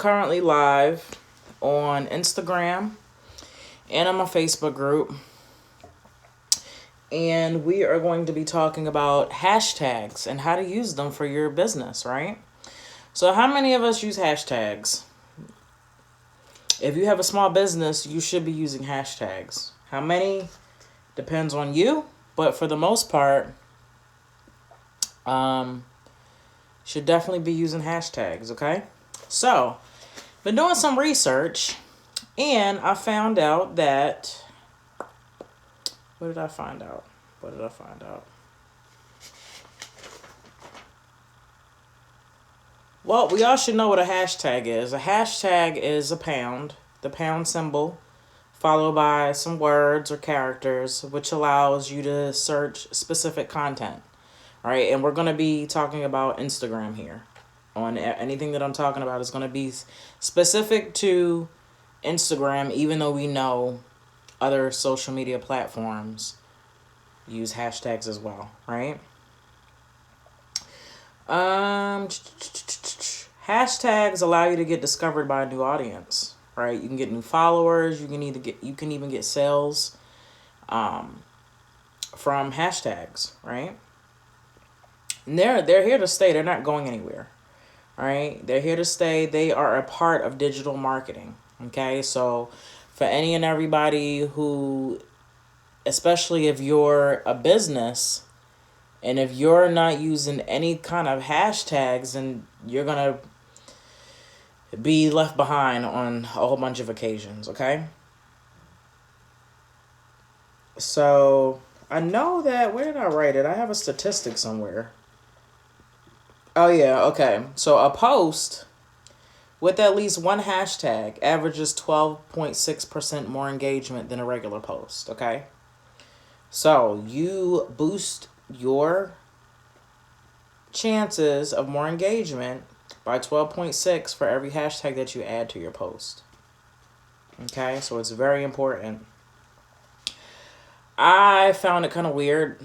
currently live on Instagram and on my Facebook group. And we are going to be talking about hashtags and how to use them for your business, right? So how many of us use hashtags? If you have a small business, you should be using hashtags. How many? Depends on you, but for the most part, should definitely be using hashtags, okay? So, been doing some research, and I found out that, what did I find out? Well, we all should know what a hashtag is. A hashtag is a pound, the pound symbol, followed by some words or characters, which allows you to search specific content. All right, and we're going to be talking about Instagram here. On anything that I'm talking about is going to be specific to Instagram, even though we know other social media platforms use hashtags as well, right? Hashtags allow you to get discovered by a new audience, right? You can get new followers. You can even get sales, from hashtags, right? And they're here to stay. They're not going anywhere, right? They're here to stay. They are a part of digital marketing. Okay, so for any and everybody who, especially if you're a business, and if you're not using any kind of hashtags, then you're going to be left behind on a whole bunch of occasions, okay? So, I know that, where did I write it? I have a statistic somewhere. Oh, yeah, okay. So, a post with at least one hashtag averages 12.6% more engagement than a regular post, okay? So, you boost your chances of more engagement by 12.6 for every hashtag that you add to your post. Okay, so it's very important. I found it kind of weird.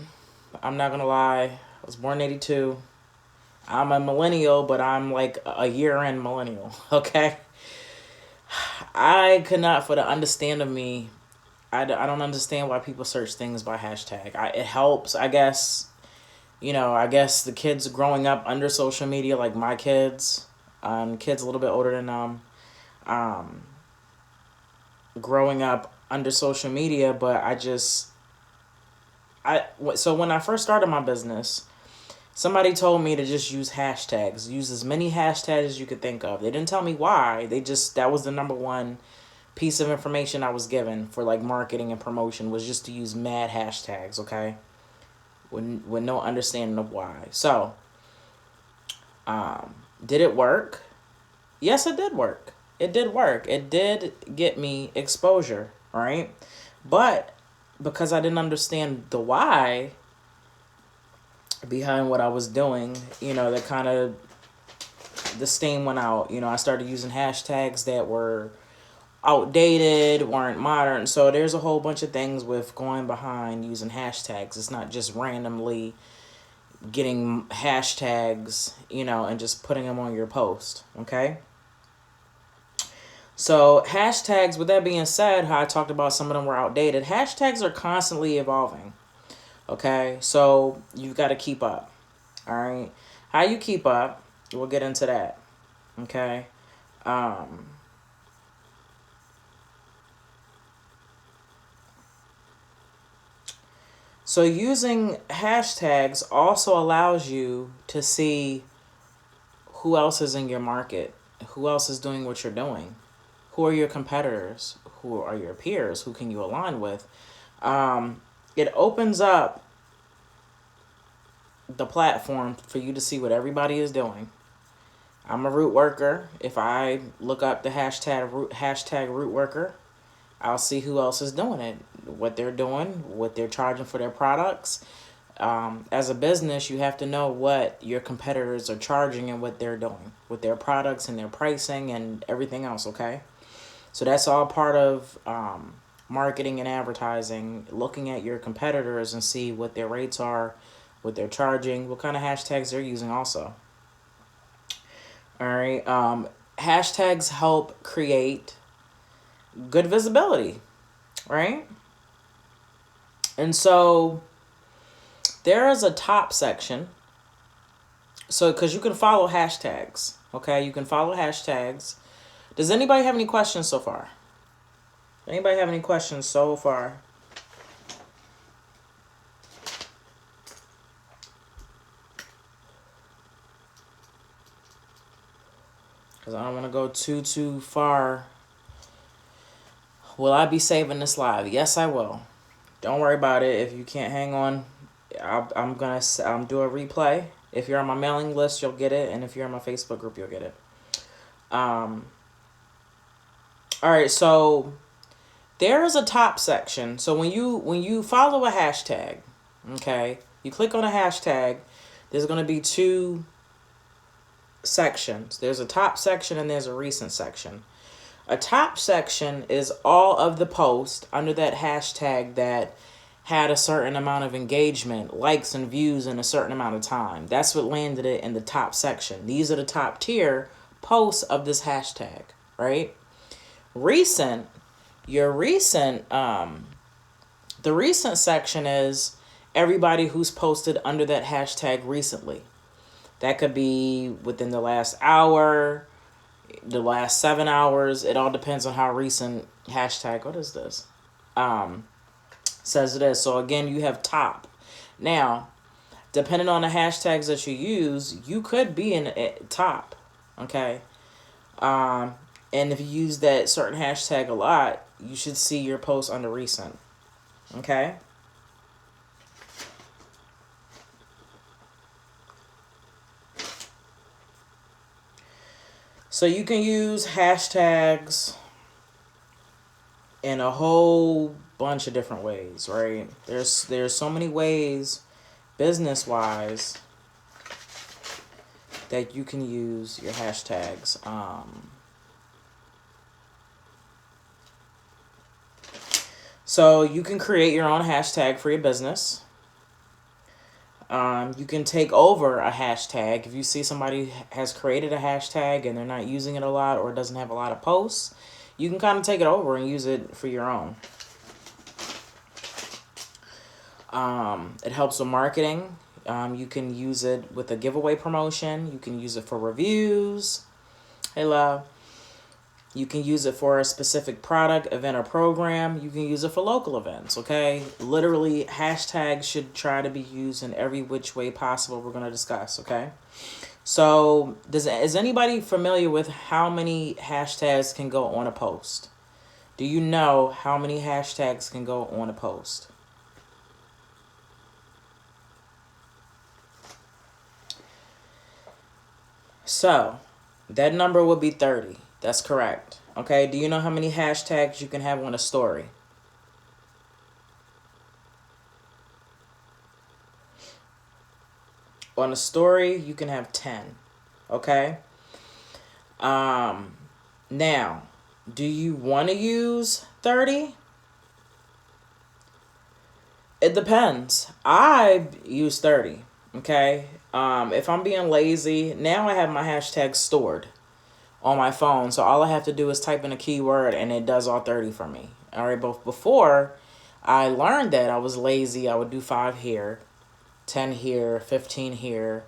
I'm not gonna lie. I was born in 82. I'm a millennial, but I'm like a year in millennial. Okay, I could not, for the understand of me, I don't understand why people search things by hashtag. It helps, I guess. I guess the kids growing up under social media, like my kids, kids a little bit older than growing up under social media. But so when I first started my business, somebody told me to just use hashtags, use as many hashtags as you could think of. They didn't tell me why. That was the number one piece of information I was given for like marketing and promotion, was just to use mad hashtags, okay? With no understanding of why. So, did it work? Yes, it did work. It did work. It did get me exposure, right? But because I didn't understand the why behind what I was doing, that kind of, the steam went out. I started using hashtags that were outdated, weren't modern. So there's a whole bunch of things with going behind using hashtags. It's not just randomly getting hashtags, and just putting them on your post, okay? So hashtags, with that being said, how I talked about some of them were outdated, hashtags are constantly evolving, okay? So you've got to keep up, all right? How you keep up, we'll get into that, okay? So using hashtags also allows you to see who else is in your market, who else is doing what you're doing, who are your competitors, who are your peers, who can you align with. It opens up the platform for you to see what everybody is doing. I'm a root worker. If I look up the hashtag root worker, I'll see who else is doing it, what they're doing, what they're charging for their products. As a business, you have to know what your competitors are charging and what they're doing with their products and their pricing and everything else, okay? So that's all part of marketing and advertising, looking at your competitors and see what their rates are, what they're charging, what kind of hashtags they're using also. All right. hashtags help create good visibility, right? And so there is a top section. So, because you can follow hashtags, okay? You can follow hashtags. Does anybody have any questions so far? Anybody have any questions so far? Because I don't want to go too far. Will I be saving this live? Yes, I will. Don't worry about it. If you can't hang on, I'm going to do a replay. If you're on my mailing list, you'll get it. And if you're on my Facebook group, you'll get it. All right, so there is a top section. So when you follow a hashtag, okay, you click on a hashtag, there's going to be two sections. There's a top section and there's a recent section. A top section is all of the posts under that hashtag that had a certain amount of engagement, likes and views in a certain amount of time. That's what landed it in the top section. These are the top tier posts of this hashtag, right? Recent, the recent section is everybody who's posted under that hashtag recently. That could be within the last hour, the last 7 hours. It all depends on how recent hashtag, what is this? Says it is. So again, you have top. Now, depending on the hashtags that you use, you could be in top, okay? And if you use that certain hashtag a lot, you should see your post under recent, okay? So you can use hashtags in a whole bunch of different ways, right? There's so many ways, business-wise, that you can use your hashtags. So you can create your own hashtag for your business. You can take over a hashtag. If you see somebody has created a hashtag and they're not using it a lot or it doesn't have a lot of posts, you can kind of take it over and use it for your own. It helps with marketing. You can use it with a giveaway promotion. You can use it for reviews. Hey, love. You can use it for a specific product, event, or program. You can use it for local events, okay? Literally, hashtags should try to be used in every which way possible we're going to discuss, okay? So, is anybody familiar with how many hashtags can go on a post? Do you know how many hashtags can go on a post? So, that number would be 30. That's correct. Okay, do you know how many hashtags you can have on a story? On a story, you can have 10. Okay? Now, do you want to use 30? It depends. I use 30. Okay? If I'm being lazy, now I have my hashtags stored on my phone. So all I have to do is type in a keyword and it does all 30 for me. All right, but before I learned that I was lazy, I would do 5 here, 10 here, 15 here.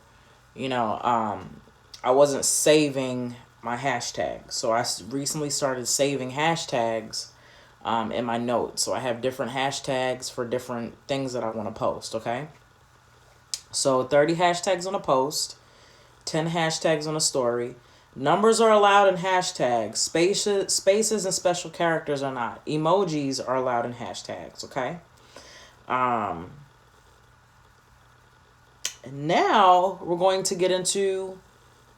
You know, I wasn't saving my hashtags. So I recently started saving hashtags in my notes. So I have different hashtags for different things that I want to post, okay? So 30 hashtags on a post, 10 hashtags on a story. Numbers are allowed in hashtags. Spaces and special characters are not. Emojis are allowed in hashtags, okay? Now we're going to get into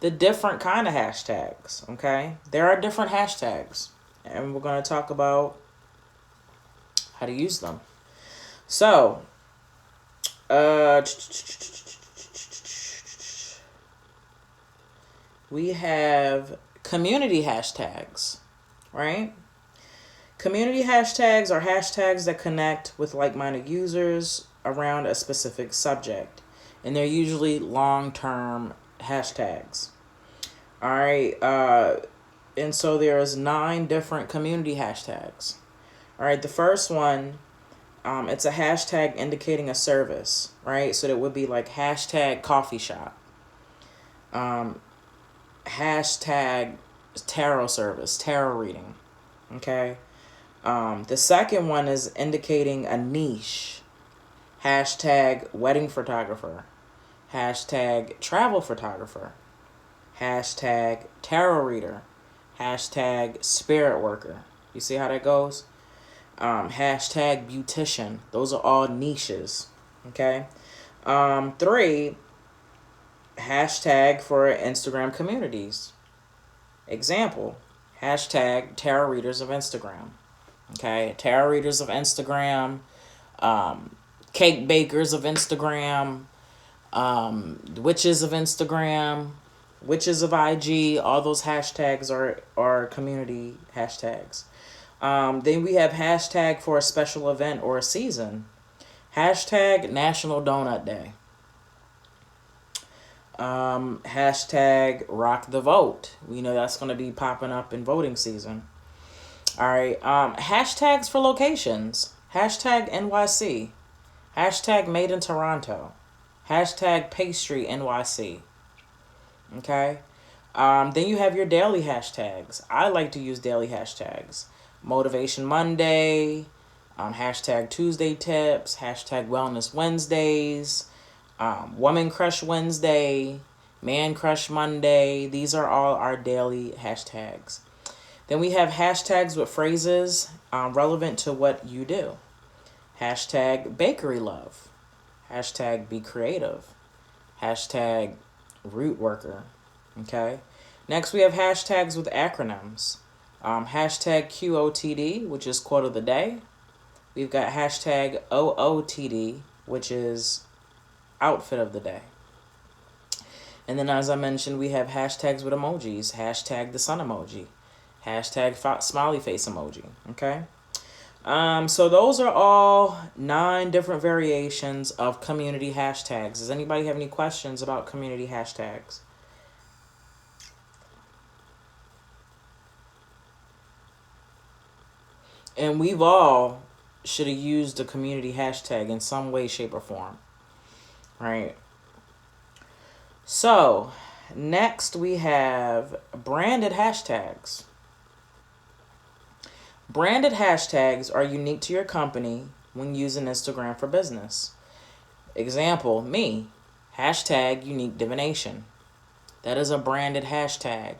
the different kind of hashtags, okay? There are different hashtags, and we're going to talk about how to use them. So, we have community hashtags, right? Community hashtags are hashtags that connect with like-minded users around a specific subject, and they're usually long-term hashtags. All right, And so there's 9 different community hashtags. All right, the first one, it's a hashtag indicating a service, right? So that would be like hashtag coffee shop, hashtag tarot service, tarot reading. Okay. The second one is indicating a niche, hashtag wedding photographer, hashtag travel photographer, hashtag tarot reader, hashtag spirit worker. You see how that goes? Hashtag beautician. Those are all niches. Okay. 3, hashtag for Instagram communities. Example, hashtag tarot readers of Instagram. Okay, tarot readers of Instagram, cake bakers of Instagram, witches of Instagram, witches of IG. All those hashtags are community hashtags. Then we have hashtag for a special event or a season. Hashtag National Donut Day. Hashtag Rock the Vote. We know that's going to be popping up in voting season. All right. Hashtags for locations. Hashtag NYC. Hashtag Made in Toronto. Hashtag Pastry NYC. Okay. Then you have your daily hashtags. I like to use daily hashtags. Motivation Monday. Hashtag Tuesday Tips. Hashtag Wellness Wednesdays. Woman Crush Wednesday. Man Crush Monday. These are all our daily hashtags. Then we have hashtags with phrases relevant to what you do. Hashtag bakery love. Hashtag be creative. Hashtag root worker. Okay. Next we have hashtags with acronyms. Hashtag QOTD, which is quote of the day. We've got hashtag OOTD, which is outfit of the day. And then as I mentioned, we have hashtags with emojis. Hashtag the sun emoji. Hashtag smiley face emoji. Okay. So those are all 9 different variations of community hashtags. Does anybody have any questions about community hashtags? And we've all should have used a community hashtag in some way, shape, or form. Right? So, next we have branded hashtags. Branded hashtags are unique to your company when using Instagram for business. Example, me, hashtag unique divination. That is a branded hashtag.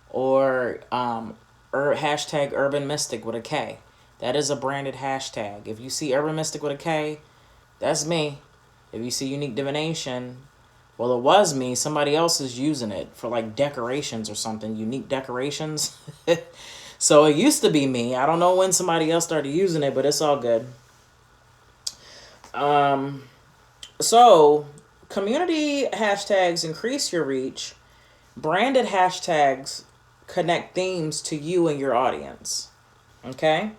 Or hashtag urbanmystik with a K. That is a branded hashtag. If you see urban mystic with a K, that's me. If you see unique divination, well, it was me. Somebody else is using it for like decorations or something. Unique decorations. So it used to be me. I don't know when somebody else started using it, but it's all good. So community hashtags increase your reach. Branded hashtags connect themes to you and your audience. Okay?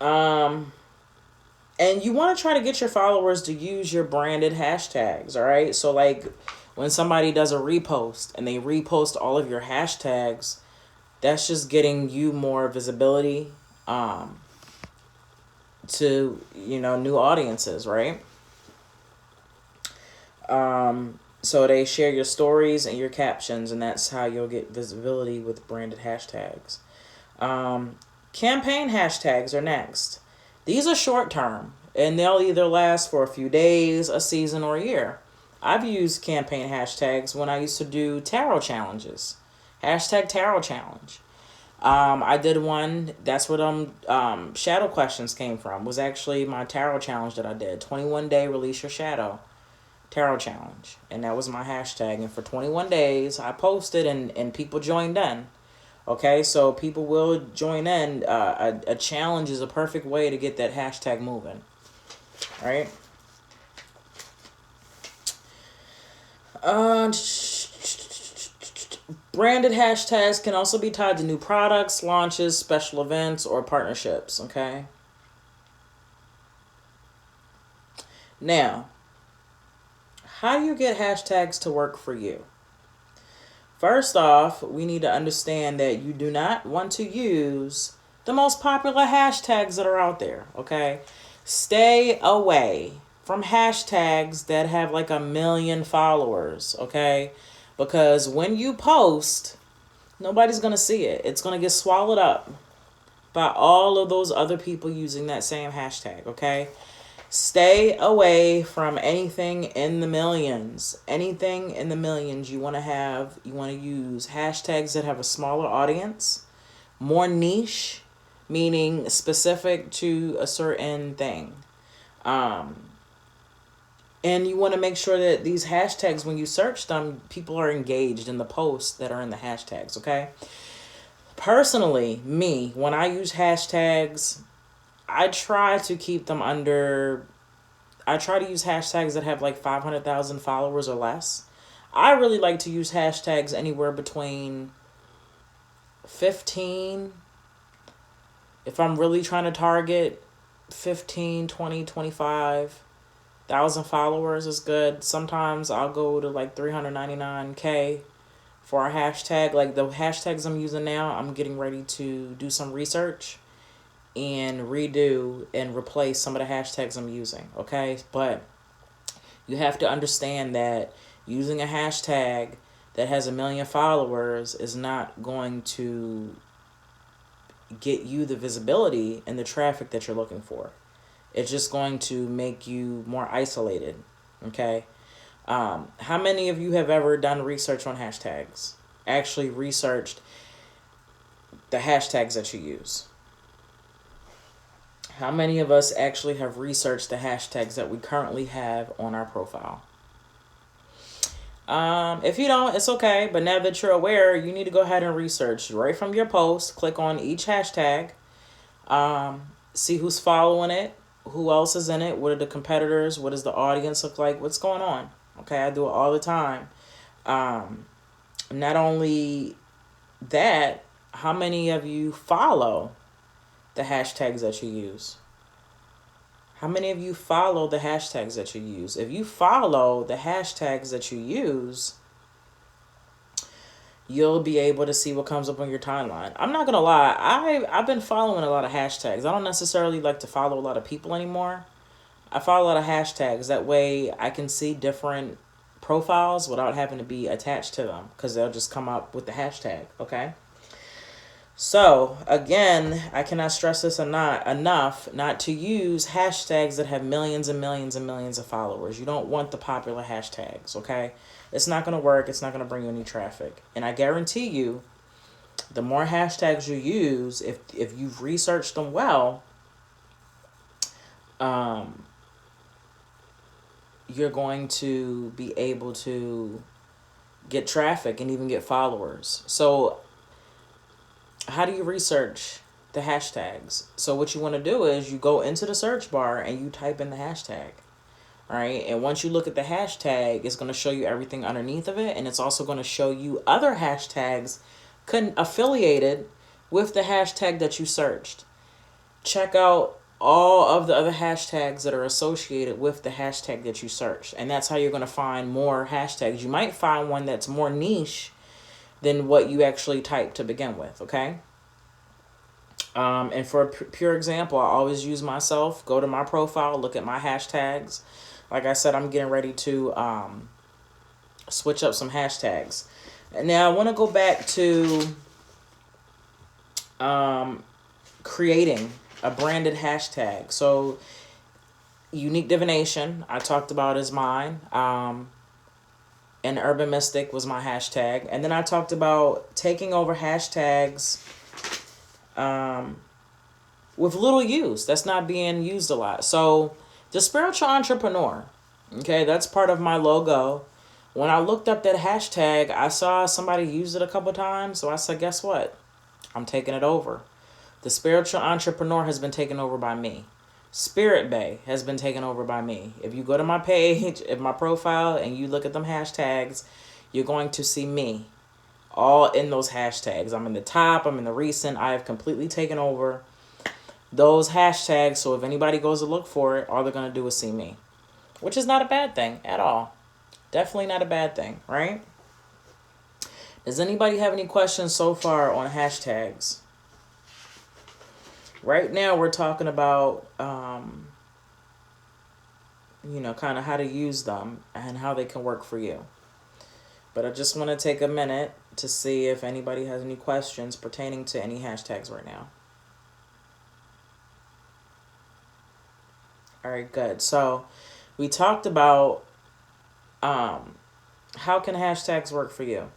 And you want to try to get your followers to use your branded hashtags, all right? So like when somebody does a repost and they repost all of your hashtags, that's just getting you more visibility to, new audiences, right? So they share your stories and your captions, and that's how you'll get visibility with branded hashtags. Campaign hashtags are next. These are short term, and they'll either last for a few days, a season, or a year. I've used campaign hashtags when I used to do tarot challenges. Hashtag tarot challenge. I did one. That's where shadow questions came from. Was actually my tarot challenge that I did. 21-day release your shadow tarot challenge, and that was my hashtag. And for 21 days, I posted, and people joined in. Okay, so people will join in. A challenge is a perfect way to get that hashtag moving. All right. Branded hashtags can also be tied to new products, launches, special events, or partnerships. Okay. Now, how do you get hashtags to work for you? First off, we need to understand that you do not want to use the most popular hashtags that are out there, okay? Stay away from hashtags that have like 1 million followers, okay? Because when you post, nobody's going to see it. It's going to get swallowed up by all of those other people using that same hashtag, okay? Stay away from anything in the millions. Anything in the millions you want to use hashtags that have a smaller audience, more niche, meaning specific to a certain thing. And you want to make sure that these hashtags, when you search them, people are engaged in the posts that are in the hashtags, okay? Personally, me, when I use hashtags, I try to keep them under, I try to use hashtags that have like 500,000 followers or less. I really like to use hashtags anywhere between 15, if I'm really trying to target 15, 20, 25,000 followers is good. Sometimes I'll go to like 399K for a hashtag. Like the hashtags I'm using now, I'm getting ready to do some research and redo and replace some of the hashtags I'm using, okay? But you have to understand that using a hashtag that has 1 million followers is not going to get you the visibility and the traffic that you're looking for. It's just going to make you more isolated, okay? How many of you have ever done research on hashtags? Actually researched the hashtags that you use? How many of us actually have researched the hashtags that we currently have on our profile? If you don't, it's okay. But now that you're aware, you need to go ahead and research right from your post. Click on each hashtag. See who's following it. Who else is in it? What are the competitors? What does the audience look like? What's going on? Okay, I do it all the time. Not only that, how many of you follow the hashtags that you use? How many of you follow the hashtags that you use? If you follow the hashtags that you use, you'll be able to see what comes up on your timeline. I'm not going to lie. I've been following a lot of hashtags. I don't necessarily like to follow a lot of people anymore. I follow a lot of hashtags. That way I can see different profiles without having to be attached to them, because they'll just come up with the hashtag, okay? So, again, I cannot stress this enough not to use hashtags that have millions and millions and millions of followers. You don't want the popular hashtags, okay? It's not going to work. It's not going to bring you any traffic. And I guarantee you, the more hashtags you use, if you've researched them well, you're going to be able to get traffic and even get followers. So how do you research the hashtags? So what you want to do is you go into the search bar and you type in the hashtag. All right. And once you look at the hashtag, it's going to show you everything underneath of it. And it's also going to show you other hashtags affiliated with the hashtag that you searched. Check out all of the other hashtags that are associated with the hashtag that you searched. And that's how you're going to find more hashtags. You might find one that's more niche than what you actually typed to begin with, okay? And for a pure example, I always use myself. Go to my profile, look at my hashtags. Like I said, I'm getting ready to switch up some hashtags. And now I want to go back to creating a branded hashtag. So Unique Divination, I talked about, is mine. And urbanmystik was my hashtag. And then I talked about taking over hashtags with little use. That's not being used a lot. So the spiritual entrepreneur, okay, that's part of my logo. When I looked up that hashtag, I saw somebody use it a couple times. So I said, guess what? I'm taking it over. The spiritual entrepreneur has been taken over by me. Spirit Bay has been taken over by me. If you go to my page, if my profile, and you look at them hashtags, you're going to see me all in those hashtags. I'm in the top, I'm in the recent. I have completely taken over those hashtags. So if anybody goes to look for it, all they're going to do is see me, which is not a bad thing at all. Definitely not a bad thing, right? Does anybody have any questions so far on hashtags? Right now we're talking about, kind of how to use them and how they can work for you. But I just want to take a minute to see if anybody has any questions pertaining to any hashtags right now. All right, good. So we talked about how can hashtags work for you.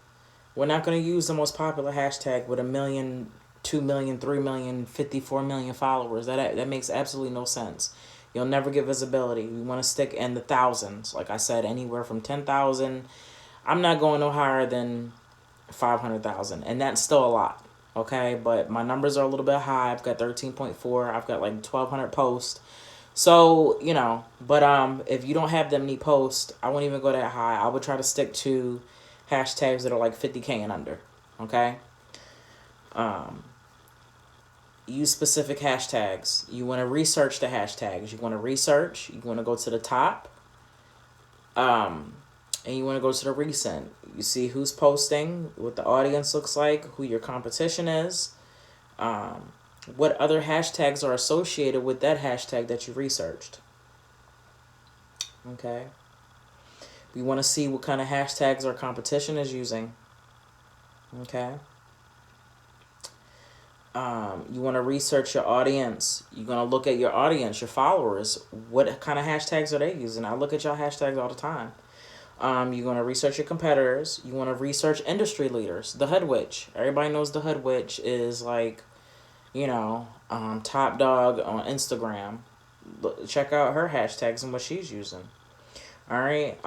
We're not going to use the most popular hashtag with 1 million, 2 million, 3 million, 54 million followers. That makes absolutely no sense. You'll never get visibility. We want to stick in the thousands. Like I said, anywhere from 10,000. I'm not going no higher than 500,000, and that's still a lot. Okay, but my numbers are a little bit high. I've got 13.4. I've got like 1,200 posts. So, but if you don't have that many posts, I won't even go that high. I would try to stick to hashtags that are like 50K and under. Okay? Use specific hashtags. You want to research the hashtags. You want to go to the top. And you want to go to the recent. You see who's posting, what the audience looks like, who your competition is, what other hashtags are associated with that hashtag that you researched. Okay. We want to see what kind of hashtags our competition is using. Okay. You want to research your audience. You're going to look at your audience, your followers. What kind of hashtags are they using? I look at y'all hashtags all the time. You're going to research your competitors. You want to research industry leaders. The Hood Witch. Everybody knows the Hood Witch is like, top dog on Instagram. Check out her hashtags and what she's using. All right.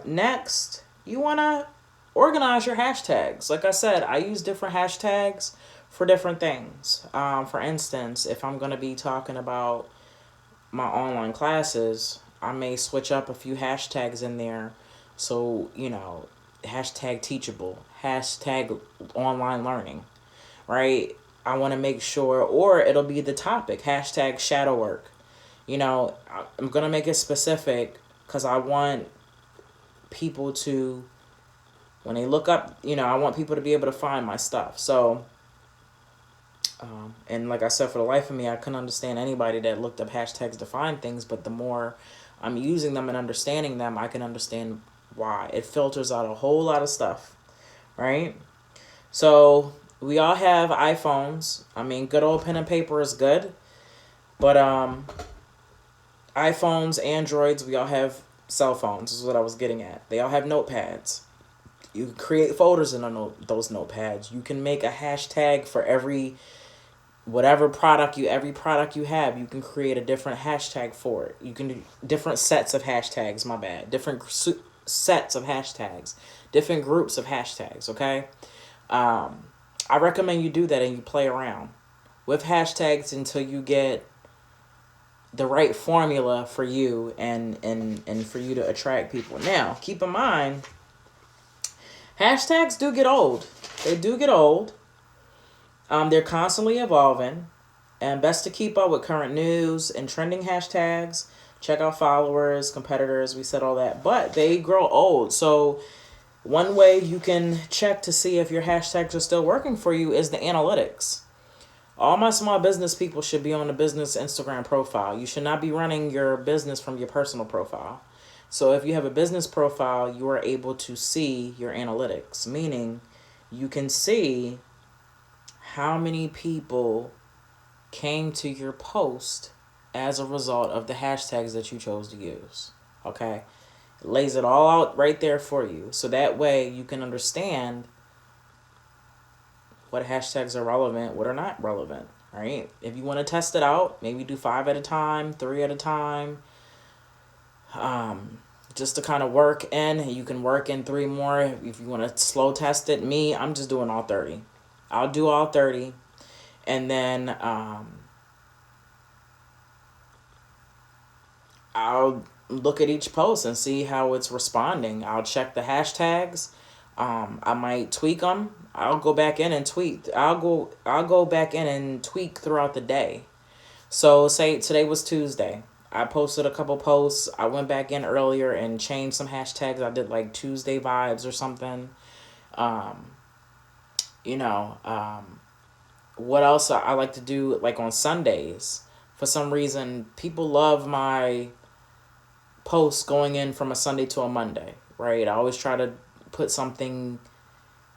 Next, you want to organize your hashtags. Like I said, I use different hashtags for different things. For instance, if I'm going to be talking about my online classes, I may switch up a few hashtags in there. So, hashtag teachable, hashtag online learning, right? I want to make sure, or it'll be the topic, hashtag shadow work. I'm going to make it specific because I want people to, when they look up, I want people to be able to find my stuff. So, and like I said, for the life of me, I couldn't understand anybody that looked up hashtags to find things, but the more I'm using them and understanding them, I can understand why. It filters out a whole lot of stuff, right? So we all have iPhones. I mean, good old pen and paper is good, but iPhones, Androids, we all have cell phones. This is what I was getting at. They all have notepads. You can create folders in those notepads. You can make a hashtag for every product you have. You can create a different hashtag for it. You can do different sets of hashtags. My bad. Different sets of hashtags, different groups of hashtags. Okay. I recommend you do that and you play around with hashtags until you get the right formula for you and for you to attract people. Now, keep in mind, hashtags do get old. They do get old. They're constantly evolving, and best to keep up with current news and trending hashtags. Check out followers, competitors, we said all that. But they grow old. So one way you can check to see if your hashtags are still working for you is the analytics. All my small business people should be on the business Instagram profile. You should not be running your business from your personal profile. So if you have a business profile, you are able to see your analytics, meaning you can see how many people came to your post as a result of the hashtags that you chose to use. Okay? It lays it all out right there for you. So that way you can understand what hashtags are relevant, what are not relevant. Right? If you want to test it out, maybe do 5 at a time, 3 at a time. Just to kind of work in. You can work in 3 more if you want to slow test it. Me, I'm just doing all 30. I'll do all 30. And then I'll look at each post and see how it's responding. I'll check the hashtags. I might tweak them. I'll go back in and tweak. I'll go back in and tweak throughout the day. So say today was Tuesday. I posted a couple posts. I went back in earlier and changed some hashtags. I did like Tuesday vibes or something. you know, what else I like to do, like on Sundays. For some reason, people love my posts going in from a Sunday to a Monday, right? I always try to put something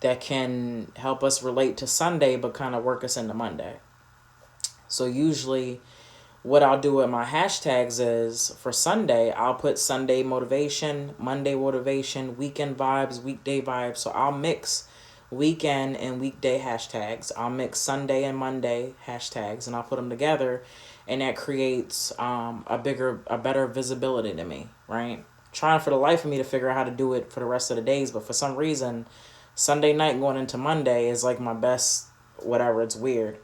that can help us relate to Sunday, but kind of work us into Monday. So usually what I'll do with my hashtags is for Sunday, I'll put Sunday motivation, Monday motivation, weekend vibes, weekday vibes. So I'll mix weekend and weekday hashtags. I'll mix Sunday and Monday hashtags, and I'll put them together, and that creates a better visibility to me, right? Trying for the life of me to figure out how to do it for the rest of the days, but for some reason, Sunday night going into Monday is like my best whatever. It's weird.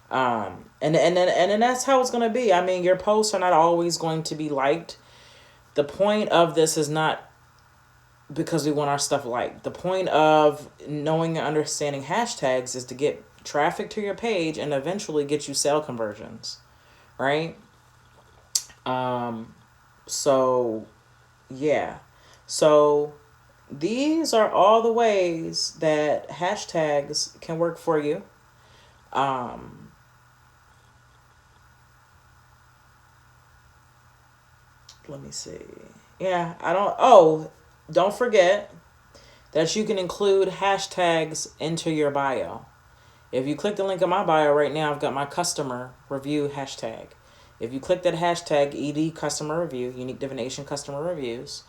And then that's how it's gonna be. I mean, your posts are not always going to be liked. The point of this is not because we want our stuff liked. The point of knowing and understanding hashtags is to get traffic to your page and eventually get you sale conversions, right? So yeah. So these are all the ways that hashtags can work for you. Um, Let me see. Yeah, I don't. Oh, don't forget that you can include hashtags into your bio. If you click the link in my bio right now, I've got my customer review hashtag. If you click that hashtag, ED customer review, Unique Divination customer reviews,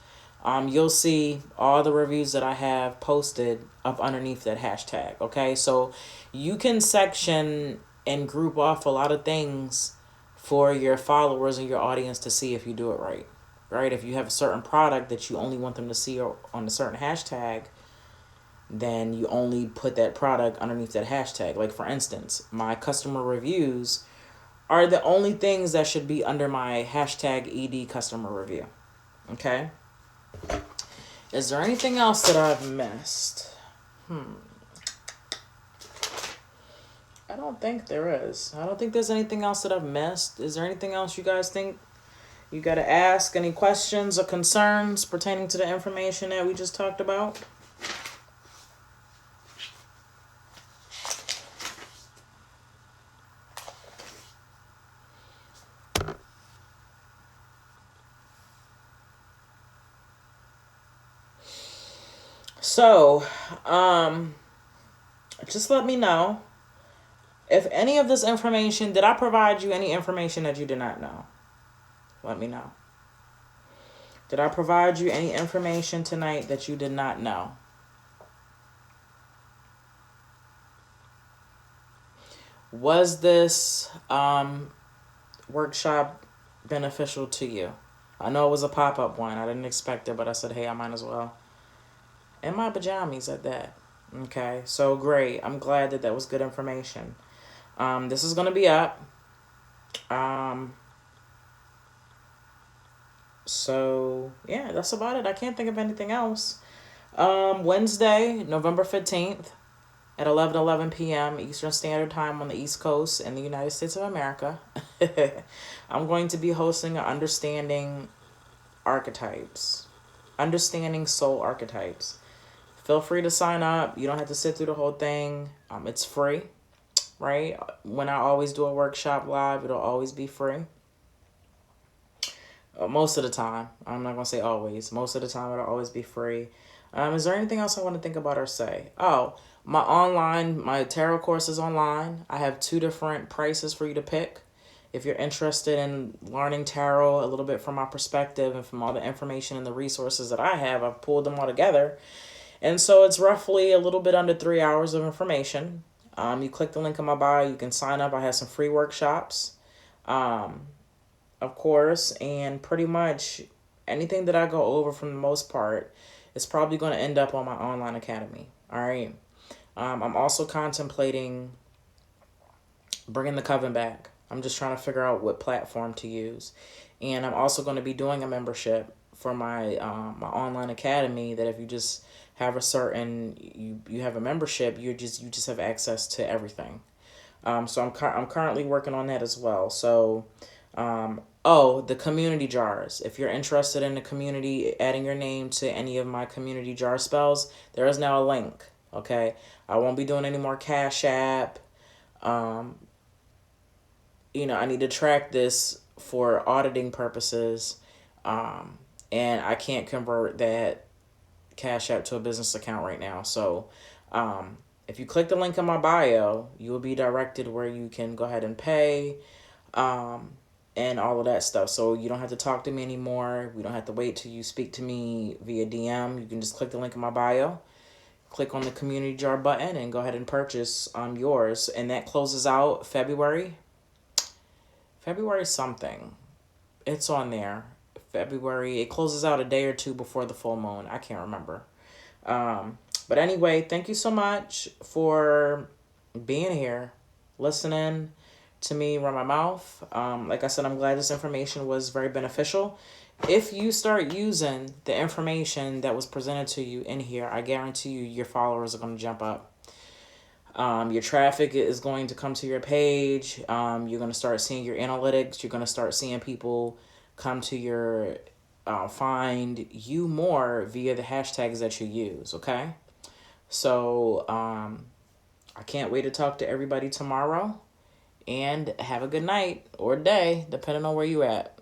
you'll see all the reviews that I have posted up underneath that hashtag. Okay, so you can section and group off a lot of things for your followers and your audience to see if you do it right. Right? If you have a certain product that you only want them to see on a certain hashtag, then you only put that product underneath that hashtag. Like, for instance, my customer reviews are the only things that should be under my hashtag ED customer review. Okay? Is there anything else that I've missed? I don't think there is. I don't think there's anything else that I've missed. Is there anything else you guys think you got to ask? Any questions or concerns pertaining to the information that we just talked about? So, just let me know if any of this information, did I provide you any information that you did not know? Let me know. Did I provide you any information tonight that you did not know? Was this workshop beneficial to you? I know it was a pop-up one. I didn't expect it, but I said, hey, I might as well. In my pajamas at that. Okay, so great. I'm glad that was good information. This is going to be up. So, yeah, that's about it. I can't think of anything else. Wednesday, November 15th at 11:11 p.m. Eastern Standard Time on the East Coast in the United States of America. I'm going to be hosting an Understanding Archetypes. Understanding Soul Archetypes. Feel free to sign up. You don't have to sit through the whole thing. It's free, right? When I always do a workshop live, it'll always be free. Most of the time. I'm not going to say always. Most of the time, it'll always be free. Is there anything else I want to think about or say? Oh, my tarot course is online. I have 2 different prices for you to pick. If you're interested in learning tarot a little bit from my perspective and from all the information and the resources that I have, I've pulled them all together. And so it's roughly a little bit under 3 hours of information. You click the link in my bio. You can sign up. I have some free workshops, of course. And pretty much anything that I go over for the most part is probably going to end up on my online academy. All right. I'm also contemplating bringing the coven back. I'm just trying to figure out what platform to use. And I'm also going to be doing a membership for my my online academy that if you just have a certain you have a membership, you just have access to everything. So I'm currently working on that as well. So the community jars. If you're interested in the community, adding your name to any of my community jar spells, there is now a link Okay, I won't be doing any more Cash App. Um, I need to track this for auditing purposes. Um, and I can't convert that Cash App to a business account right now. So, if you click the link in my bio, you will be directed where you can go ahead and pay, um, and all of that stuff. So you don't have to talk to me anymore. We don't have to wait till you speak to me via DM. You can just click the link in my bio, click on the community jar button, and go ahead and purchase yours. And that closes out February something. It's on there. February. It closes out a day or two before the full moon. I can't remember. But anyway, thank you so much for being here, listening to me run my mouth. Like I said, I'm glad this information was very beneficial. If you start using the information that was presented to you in here, I guarantee you your followers are going to jump up. Your traffic is going to come to your page. You're going to start seeing your analytics. You're going to start seeing people come to your find you more via the hashtags that you use. Okay, so I can't wait to talk to everybody tomorrow. And have a good night or day, depending on where you at.